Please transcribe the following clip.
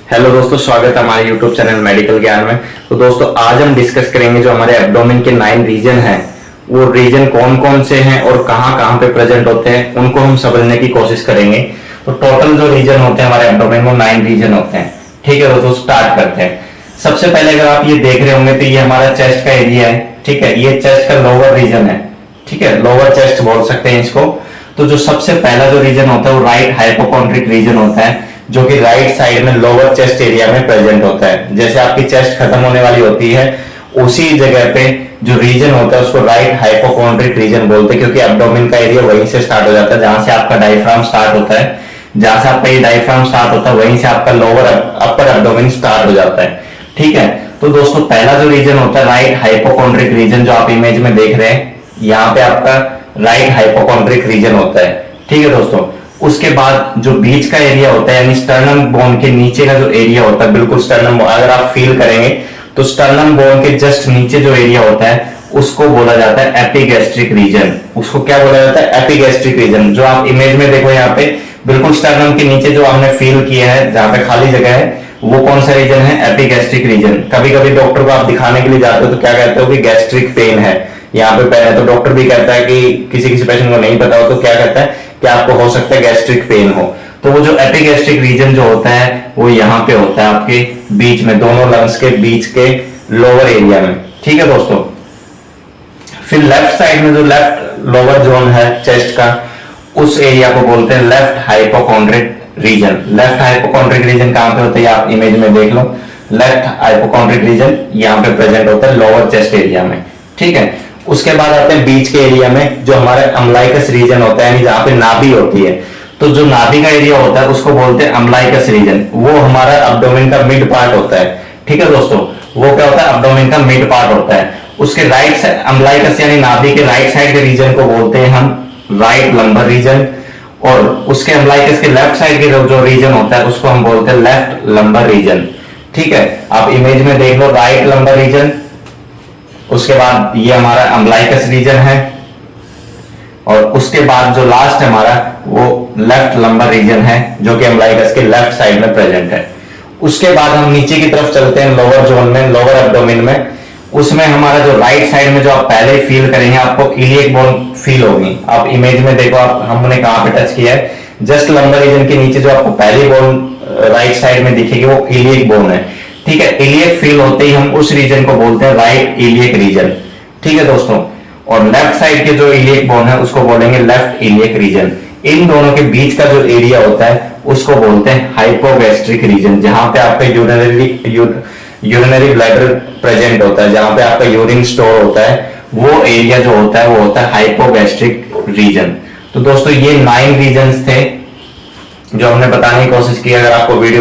Hello दोस्तों, स्वागत है हमारे यूट्यूब चैनल मेडिकल ज्ञान में। तो दोस्तों आज हम डिस्कस करेंगे जो हमारे एब्डोमेन के 9 रीजन हैं, वो रीजन कौन कौन से हैं और कहाँ कहाँ पे प्रेजेंट होते हैं, उनको हम समझने की कोशिश करेंगे। तो टोटल जो रीजन होते हैं हमारे एब्डोमेन वो 9 रीजन होते हैं। ठीक है दोस्तों, स्टार्ट करते हैं। सबसे पहले अगर आप ये देख रहे होंगे तो ये हमारा चेस्ट का एरिया है। ठीक है, ये चेस्ट का लोअर रीजन है। ठीक है, लोअर चेस्ट बोल सकते हैं इसको। तो जो सबसे पहला जो रीजन होता है वो राइट हाइपोकॉन्ड्रिक रीजन होता है, जो कि राइट साइड में लोअर चेस्ट एरिया में प्रेजेंट होता है। जैसे आपकी चेस्ट खत्म होने वाली होती है, उसी जगह पे जो रीजन होता है उसको राइट हाइपोकॉन्ड्रिक रीजन बोलते हैं, क्योंकि एब्डोमेन का एरिया वहीं से स्टार्ट हो जाता है, जहां से आपका डायफ्राम स्टार्ट होता है। जहां से आपका ये डायफ्राम स्टार्ट होता है वहीं से आपका लोअर अपर एब्डोमेन स्टार्ट हो जाता है। ठीक है, तो दोस्तों पहला जो रीजन होता है राइट हाइपोकॉन्ड्रिक रीजन, जो आप इमेज में देख रहे हैं, यहाँ पे आपका राइट हाइपोकॉन्ड्रिक रीजन होता है। ठीक है दोस्तों, उसके बाद जो बीच का एरिया होता है यानी स्टर्नम बोन के नीचे का जो एरिया होता है, बिल्कुल स्टर्नम, अगर आप फील करेंगे तो स्टर्नम बोन के जस्ट नीचे जो एरिया होता है उसको बोला जाता है एपिगैस्ट्रिक रीजन। उसको क्या बोला जाता है? Epigastric region. जो आप इमेज में देखो यहाँ पे बिल्कुल स्टर्नम के नीचे जो हमने फील किया है, जहां पे खाली जगह है, वो कौन सा रीजन है? Epigastric region. कभी कभी डॉक्टर को आप दिखाने के लिए जाते हो तो क्या कहते हो कि गैस्ट्रिक पेन है यहाँ पे पेन है, तो डॉक्टर भी कहता है कि किसी किसी पेशेंट को नहीं पता हो तो क्या कहता है कि आपको हो सकता है गैस्ट्रिक पेन हो। तो वो जो एपिगैस्ट्रिक रीजन जो होता है वो यहाँ पे होता है आपके बीच में, दोनों लंग्स के बीच के लोअर एरिया में। ठीक है दोस्तों, फिर लेफ्ट साइड में जो लेफ्ट लोअर जोन है चेस्ट का, उस एरिया को बोलते हैं left hypochondriac region. Left hypochondriac region कहां पे होता है आप इमेज में देख लो। लेफ्ट हाइपोकॉन्ड्रिक रीजन यहाँ पे प्रेजेंट होता है लोअर चेस्ट एरिया में। ठीक है, उसके बाद आते हैं बीच के एरिया में, जो हमारे अम्लाइकस रीजन होता है, यानी जहां पे नाभि होती है। तो जो नाभि का एरिया होता है उसको बोलते हैं अम्लाइकस रीजन। वो हमारा अब्डोमेन का मिड पार्ट होता है। ठीक है दोस्तों, वो क्या होता है? अब्डोमेन का मिड पार्ट होता है। उसके राइट साइड अम्लाइकस यानी नाभि के राइट साइड के रीजन को बोलते हैं हम राइट लंबर रीजन, और उसके अम्लाइकस के लेफ्ट साइड के जो रीजन होता है उसको हम बोलते हैं लेफ्ट लंबर रीजन। ठीक है, आप इमेज में देख लो राइट लंबर रीजन। उसके बाद ये हमारा अम्लाइकस रीजन है, और उसके बाद जो लास्ट है हमारा वो लेफ्ट लंबर रीजन है, जो कि अम्लाइकस के लेफ्ट साइड में प्रेजेंट है। उसके बाद हम नीचे की तरफ चलते हैं लोअर जोन में, लोअर एब्डोमेन में। उसमें हमारा जो राइट साइड में जो आप पहले ही फील करेंगे, आपको इलियक बोन फील होगी। आप इमेज में देखो, आप हमने कहां पे टच किया है, जस्ट लंबर रीजन के नीचे जो आपको पहली बोन राइट साइड में दिखेगी वो इलियक बोन है। ठीक है, इलियक फील होते ही हम उस रीजन को बोलते हैं राइट इलियक रीजन। ठीक है दोस्तों, और लेफ्ट साइड के जो इलियक बोन है उसको बोलेंगे लेफ्ट इलियक रीजन। इन दोनों के बीच का जो एरिया होता है उसको बोलते हैं हाइपोगैस्ट्रिक रीजन, जहां पे आपका यूरिनरी ब्लैडर प्रेजेंट होता है, जहां पे आपका यूरिन स्टोर होता है, वो एरिया जो होता है वो होता है हाइपोगैस्ट्रिक रीजन। तो दोस्तों ये 9 रीजन थे जो हमने बताने की कोशिश की। अगर आपको वीडियो